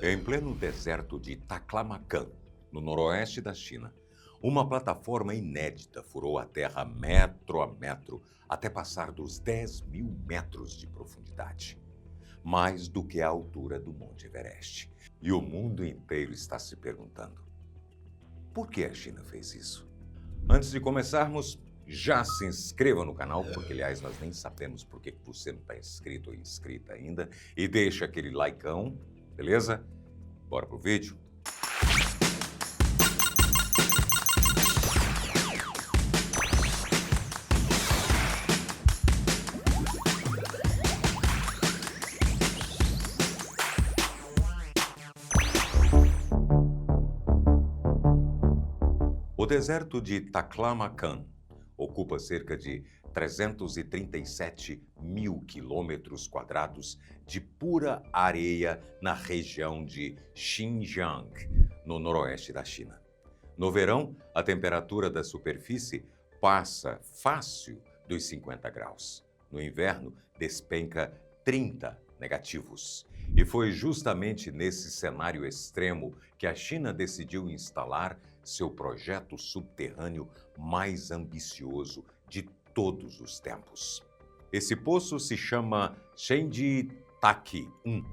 Em pleno deserto de Taklamakan, no noroeste da China, uma plataforma inédita furou a terra metro a metro até passar dos 10.000 metros de profundidade. Mais do que a altura do Monte Everest. E o mundo inteiro está se perguntando: por que a China fez isso? Antes de começarmos, já se inscreva no canal, porque, aliás, nós nem sabemos por que você não está inscrito ou inscrita ainda. E deixa aquele likeão, beleza? Bora pro vídeo? O deserto de Taklamakan ocupa cerca de 337 mil quilômetros quadrados de pura areia na região de Xinjiang, no noroeste da China. No verão, a temperatura da superfície passa fácil dos 50 graus. No inverno, despenca 30 negativos. E foi justamente nesse cenário extremo que a China decidiu instalar seu projeto subterrâneo mais ambicioso de todos os tempos. Esse poço se chama Shenji Taki 1.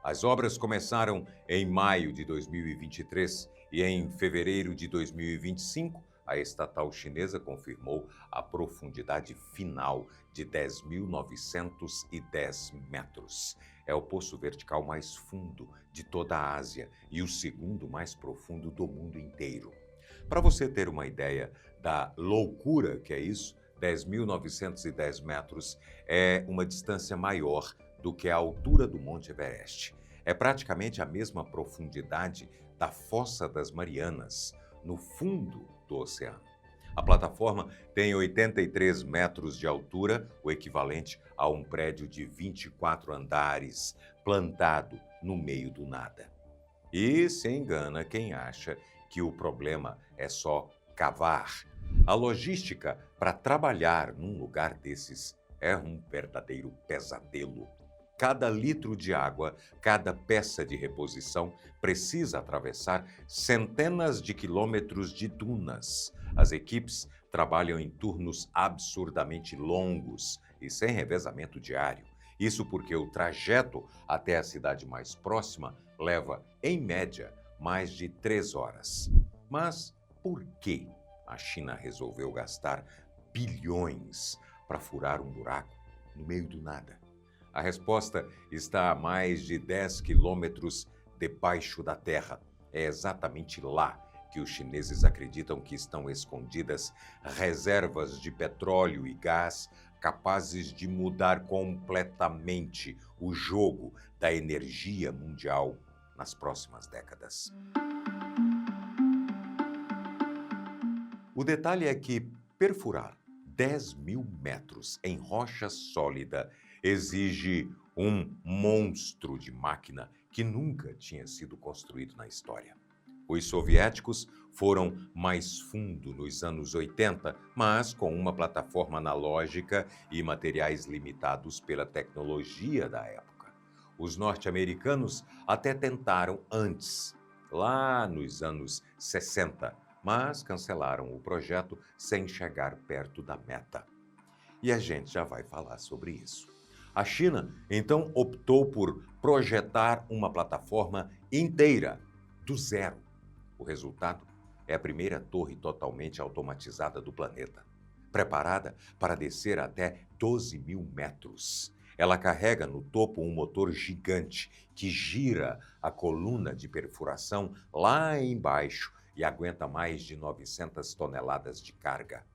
As obras começaram em maio de 2023 e em fevereiro de 2025, a estatal chinesa confirmou a profundidade final de 10.910 metros. É o poço vertical mais fundo de toda a Ásia e o segundo mais profundo do mundo inteiro. Para você ter uma ideia da loucura que é isso, 10.910 metros é uma distância maior do que a altura do Monte Everest. É praticamente a mesma profundidade da Fossa das Marianas, no fundo do oceano. A plataforma tem 83 metros de altura, o equivalente a um prédio de 24 andares, plantado no meio do nada. E se engana quem acha que o problema é só cavar. A logística para trabalhar num lugar desses é um verdadeiro pesadelo. Cada litro de água, cada peça de reposição precisa atravessar centenas de quilômetros de dunas. As equipes trabalham em turnos absurdamente longos e sem revezamento diário. Isso porque o trajeto até a cidade mais próxima leva, em média, mais de 3 horas. Mas por que a China resolveu gastar bilhões para furar um buraco no meio do nada? A resposta está a mais de 10 quilômetros debaixo da terra. É exatamente lá que os chineses acreditam que estão escondidas reservas de petróleo e gás capazes de mudar completamente o jogo da energia mundial nas próximas décadas. O detalhe é que perfurar 10.000 metros em rocha sólida exige um monstro de máquina que nunca tinha sido construído na história. Os soviéticos foram mais fundo nos anos 80, mas com uma plataforma analógica e materiais limitados pela tecnologia da época. Os norte-americanos até tentaram antes, lá nos anos 60, mas cancelaram o projeto sem chegar perto da meta. E a gente já vai falar sobre isso. A China, então, optou por projetar uma plataforma inteira, do zero. O resultado é a primeira torre totalmente automatizada do planeta, preparada para descer até 12.000 metros. Ela carrega no topo um motor gigante que gira a coluna de perfuração lá embaixo e aguenta mais de 900 toneladas de carga.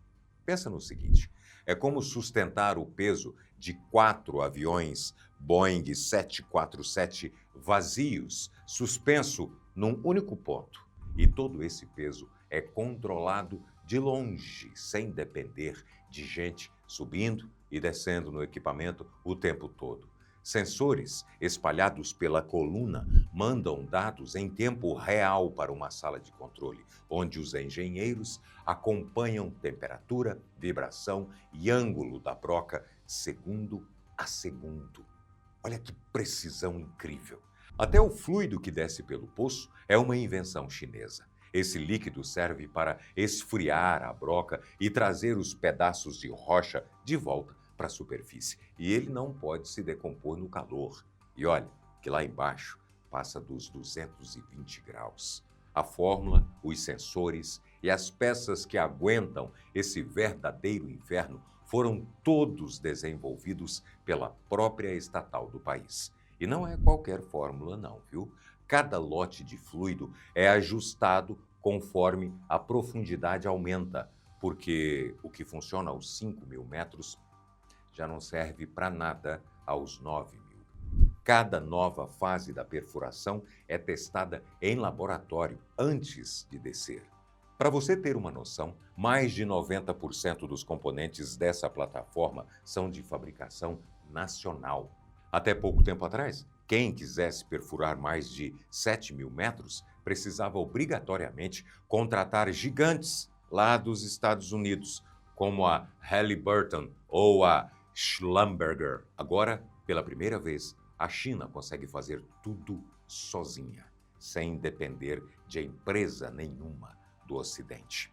Pensa no seguinte, é como sustentar o peso de 4 aviões Boeing 747 vazios, suspenso num único ponto. E todo esse peso é controlado de longe, sem depender de gente subindo e descendo no equipamento o tempo todo. Sensores espalhados pela coluna mandam dados em tempo real para uma sala de controle, onde os engenheiros acompanham temperatura, vibração e ângulo da broca segundo a segundo. Olha que precisão incrível! Até o fluido que desce pelo poço é uma invenção chinesa. Esse líquido serve para esfriar a broca e trazer os pedaços de rocha de volta para a superfície. E ele não pode se decompor no calor. E olha que lá embaixo passa dos 220 graus. A fórmula, os sensores e as peças que aguentam esse verdadeiro inferno foram todos desenvolvidos pela própria estatal do país. E não é qualquer fórmula não, viu? Cada lote de fluido é ajustado conforme a profundidade aumenta, porque o que funciona aos 5.000 metros já não serve para nada aos 9.000. Cada nova fase da perfuração é testada em laboratório antes de descer. Para você ter uma noção, mais de 90% dos componentes dessa plataforma são de fabricação nacional. Até pouco tempo atrás, quem quisesse perfurar mais de 7.000 metros precisava obrigatoriamente contratar gigantes lá dos Estados Unidos, como a Halliburton ou a Schlumberger. Agora, pela primeira vez, a China consegue fazer tudo sozinha, sem depender de empresa nenhuma do Ocidente.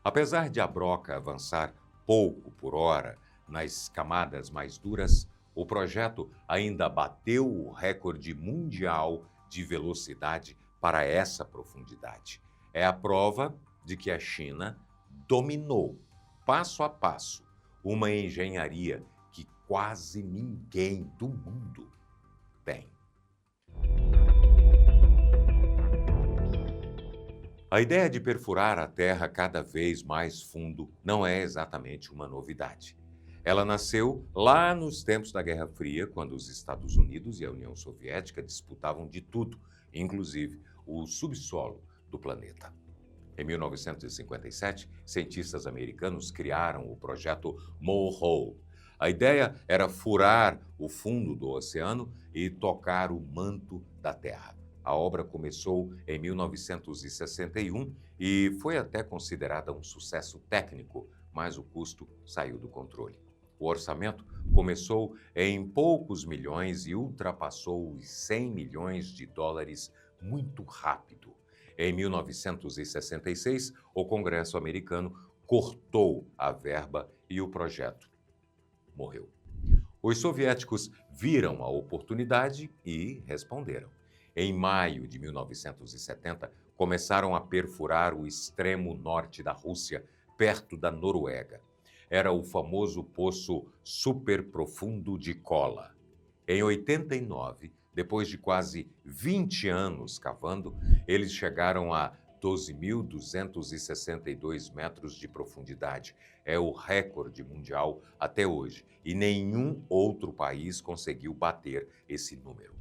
Apesar de a broca avançar pouco por hora nas camadas mais duras, o projeto ainda bateu o recorde mundial de velocidade para essa profundidade. É a prova de que a China dominou, passo a passo, uma engenharia que quase ninguém do mundo tem. A ideia de perfurar a Terra cada vez mais fundo não é exatamente uma novidade. Ela nasceu lá nos tempos da Guerra Fria, quando os Estados Unidos e a União Soviética disputavam de tudo, inclusive o subsolo do planeta. Em 1957, cientistas americanos criaram o projeto MOHO. A ideia era furar o fundo do oceano e tocar o manto da Terra. A obra começou em 1961 e foi até considerada um sucesso técnico, mas o custo saiu do controle. O orçamento começou em poucos milhões e ultrapassou os 100 milhões de dólares muito rápido. Em 1966, o Congresso americano cortou a verba e o projeto morreu. Os soviéticos viram a oportunidade e responderam. Em maio de 1970, começaram a perfurar o extremo norte da Rússia, perto da Noruega. Era o famoso poço superprofundo de Kola. Em 89, depois de quase 20 anos cavando, eles chegaram a 12.262 metros de profundidade. É o recorde mundial até hoje e nenhum outro país conseguiu bater esse número.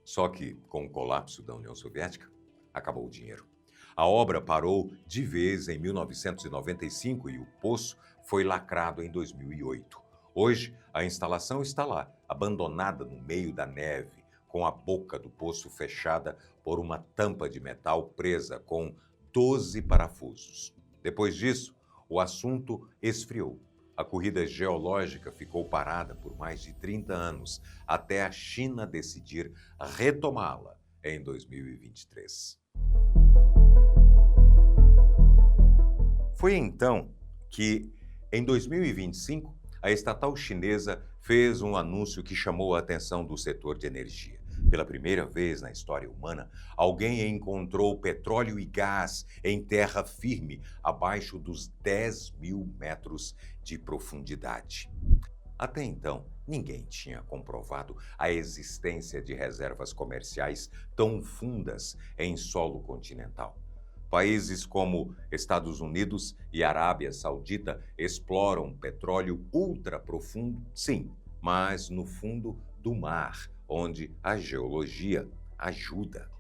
Só que, com o colapso da União Soviética, acabou o dinheiro. A obra parou de vez em 1995 e o poço foi lacrado em 2008. Hoje, a instalação está lá, abandonada no meio da neve, com a boca do poço fechada por uma tampa de metal presa com 12 parafusos. Depois disso, o assunto esfriou. A corrida geológica ficou parada por mais de 30 anos, até a China decidir retomá-la em 2023. Foi então que, em 2025, a estatal chinesa fez um anúncio que chamou a atenção do setor de energia. Pela primeira vez na história humana, alguém encontrou petróleo e gás em terra firme, abaixo dos 10.000 metros de profundidade. Até então, ninguém tinha comprovado a existência de reservas comerciais tão fundas em solo continental. Países como Estados Unidos e Arábia Saudita exploram petróleo ultraprofundo, sim, mas no fundo do mar, onde a geologia ajuda.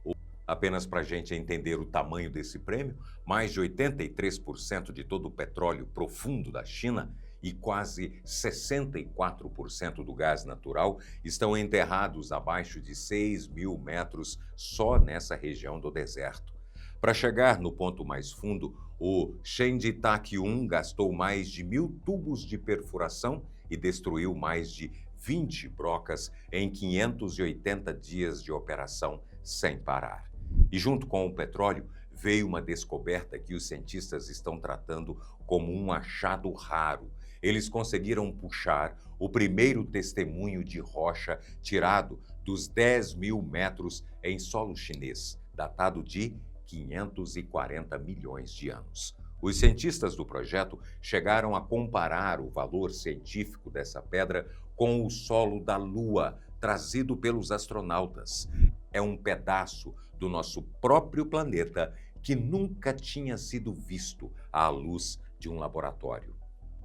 Apenas para a gente entender o tamanho desse prêmio, mais de 83% de todo o petróleo profundo da China e quase 64% do gás natural estão enterrados abaixo de 6.000 metros só nessa região do deserto. Para chegar no ponto mais fundo, o Shenjitak-1 gastou mais de 1.000 tubos de perfuração e destruiu mais de 20 brocas em 580 dias de operação sem parar. E junto com o petróleo, veio uma descoberta que os cientistas estão tratando como um achado raro. Eles conseguiram puxar o primeiro testemunho de rocha tirado dos 10.000 metros em solo chinês, datado de 540 milhões de anos. Os cientistas do projeto chegaram a comparar o valor científico dessa pedra com o solo da Lua, trazido pelos astronautas. É um pedaço do nosso próprio planeta que nunca tinha sido visto à luz de um laboratório.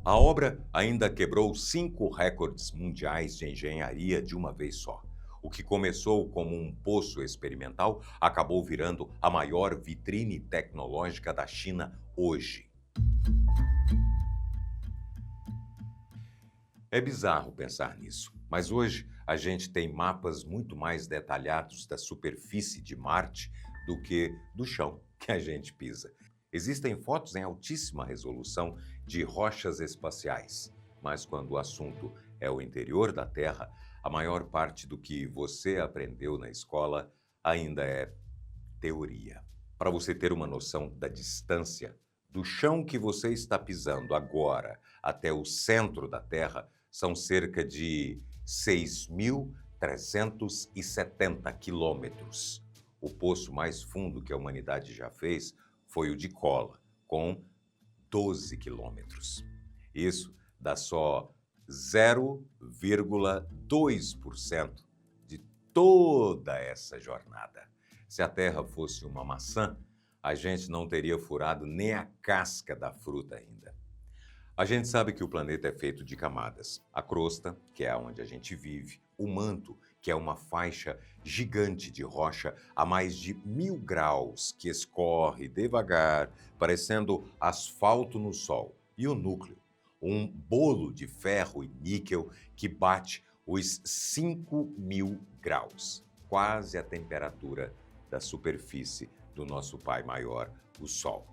A obra ainda quebrou 5 recordes mundiais de engenharia de uma vez só. O que começou como um poço experimental acabou virando a maior vitrine tecnológica da China hoje. É bizarro pensar nisso, mas hoje a gente tem mapas muito mais detalhados da superfície de Marte do que do chão que a gente pisa. Existem fotos em altíssima resolução de rochas espaciais, mas quando o assunto é o interior da Terra, a maior parte do que você aprendeu na escola ainda é teoria. Para você ter uma noção da distância do chão que você está pisando agora até o centro da Terra, são cerca de 6.370 quilômetros. O poço mais fundo que a humanidade já fez foi o de Kola, com 12 quilômetros. Isso dá só 0,2% de toda essa jornada. Se a Terra fosse uma maçã, a gente não teria furado nem a casca da fruta ainda. A gente sabe que o planeta é feito de camadas. A crosta, que é onde a gente vive, o manto, que é uma faixa gigante de rocha a mais de 1.000 graus, que escorre devagar, parecendo asfalto no Sol, e o núcleo, um bolo de ferro e níquel que bate os 5.000 graus, quase a temperatura da superfície do nosso pai maior, o Sol.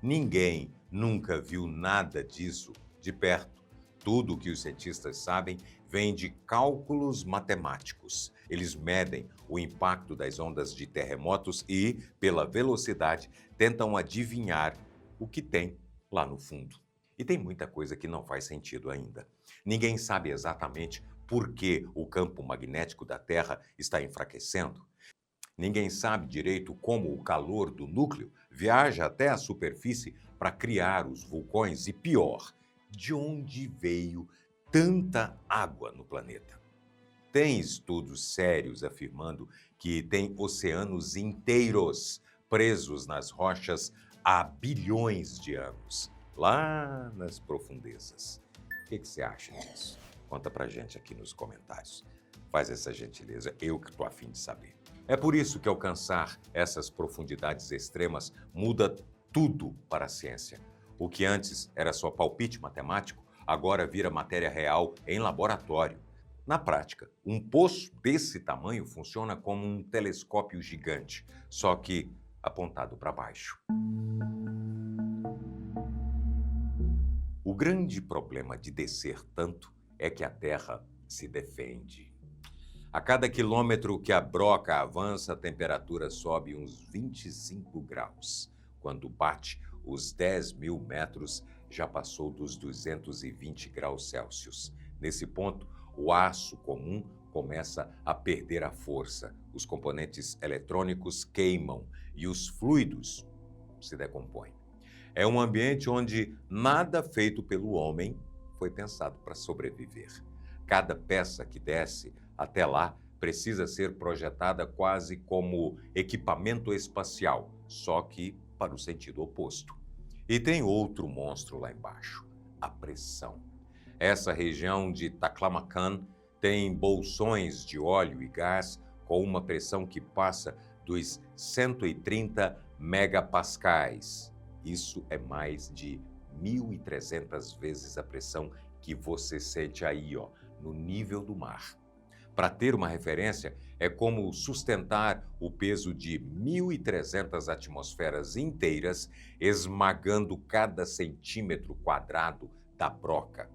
Ninguém nunca viu nada disso de perto. Tudo o que os cientistas sabem vem de cálculos matemáticos. Eles medem o impacto das ondas de terremotos e, pela velocidade, tentam adivinhar o que tem lá no fundo. E tem muita coisa que não faz sentido ainda. Ninguém sabe exatamente por que o campo magnético da Terra está enfraquecendo. Ninguém sabe direito como o calor do núcleo viaja até a superfície para criar os vulcões e, pior, de onde veio tanta água no planeta. Tem estudos sérios afirmando que tem oceanos inteiros presos nas rochas há bilhões de anos, lá nas profundezas. O que você acha disso? Conta pra gente aqui nos comentários. Faz essa gentileza, eu que tô a fim de saber. É por isso que alcançar essas profundidades extremas muda tudo para a ciência. O que antes era só palpite matemático, agora vira matéria real em laboratório. Na prática, um poço desse tamanho funciona como um telescópio gigante, só que apontado para baixo. O grande problema de descer tanto é que a Terra se defende. A cada quilômetro que a broca avança, a temperatura sobe uns 25 graus. Quando bate os 10.000 metros, já passou dos 220 graus Celsius. Nesse ponto, o aço comum começa a perder a força, os componentes eletrônicos queimam e os fluidos se decompõem. É um ambiente onde nada feito pelo homem foi pensado para sobreviver. Cada peça que desce até lá precisa ser projetada quase como equipamento espacial, só que para o sentido oposto. E tem outro monstro lá embaixo, a pressão. Essa região de Taklamakan tem bolsões de óleo e gás com uma pressão que passa dos 130 megapascais. Isso é mais de 1.300 vezes a pressão que você sente aí, no nível do mar. Para ter uma referência, é como sustentar o peso de 1.300 atmosferas inteiras, esmagando cada centímetro quadrado da broca.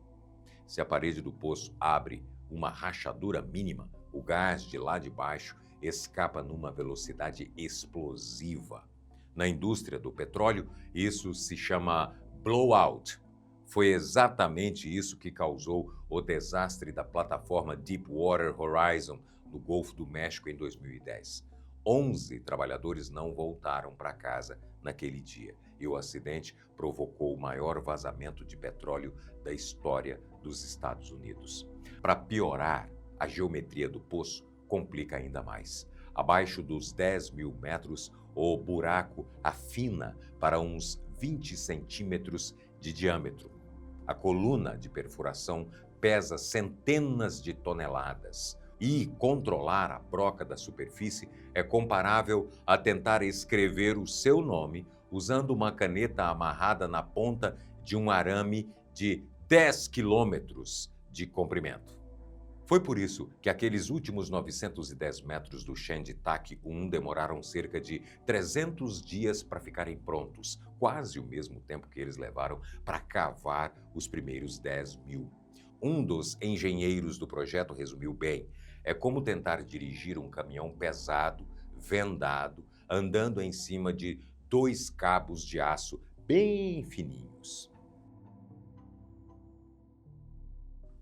Se a parede do poço abre uma rachadura mínima, o gás de lá de baixo escapa numa velocidade explosiva. Na indústria do petróleo, isso se chama blowout. Foi exatamente isso que causou o desastre da plataforma Deepwater Horizon no Golfo do México em 2010. 11 trabalhadores não voltaram para casa naquele dia e o acidente provocou o maior vazamento de petróleo da história dos Estados Unidos. Para piorar, a geometria do poço complica ainda mais. Abaixo dos 10 mil metros, o buraco afina para uns 20 centímetros de diâmetro. A coluna de perfuração pesa centenas de toneladas e controlar a broca da superfície é comparável a tentar escrever o seu nome usando uma caneta amarrada na ponta de um arame de 10 quilômetros de comprimento. Foi por isso que aqueles últimos 910 metros do Shandong-Tak-1 demoraram cerca de 300 dias para ficarem prontos, quase o mesmo tempo que eles levaram para cavar os primeiros 10 mil. Um dos engenheiros do projeto resumiu bem: é como tentar dirigir um caminhão pesado, vendado, andando em cima de 2 cabos de aço bem fininhos.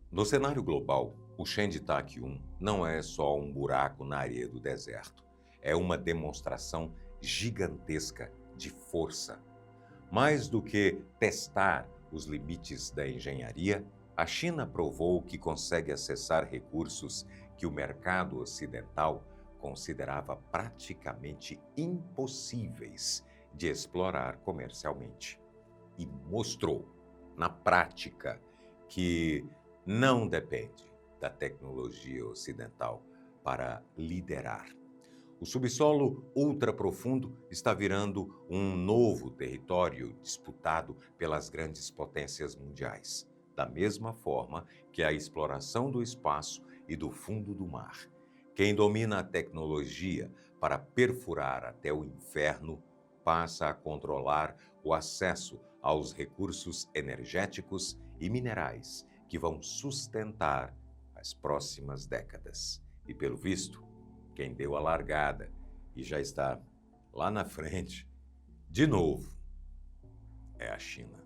No cenário global, o Shandong-Tak-1 não é só um buraco na areia do deserto. É uma demonstração gigantesca de força. Mais do que testar os limites da engenharia, a China provou que consegue acessar recursos que o mercado ocidental considerava praticamente impossíveis de explorar comercialmente. E mostrou, na prática, que não depende da tecnologia ocidental para liderar. O subsolo ultraprofundo está virando um novo território disputado pelas grandes potências mundiais, da mesma forma que a exploração do espaço e do fundo do mar. Quem domina a tecnologia para perfurar até o inferno passa a controlar o acesso aos recursos energéticos e minerais que vão sustentar as próximas décadas. E, pelo visto, quem deu a largada e já está lá na frente, de novo, é a China.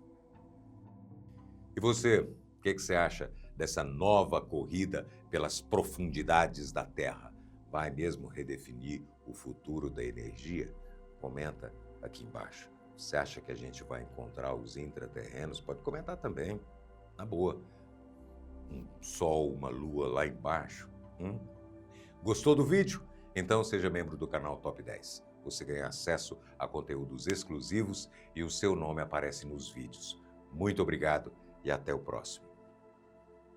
E você, o que você acha dessa nova corrida pelas profundidades da Terra? Vai mesmo redefinir o futuro da energia? Comenta aqui embaixo. Você acha que a gente vai encontrar os intraterrenos? Pode comentar também, na boa. Um sol, uma lua lá embaixo. Gostou do vídeo? Então seja membro do canal Top 10. Você ganha acesso a conteúdos exclusivos e o seu nome aparece nos vídeos. Muito obrigado e até o próximo.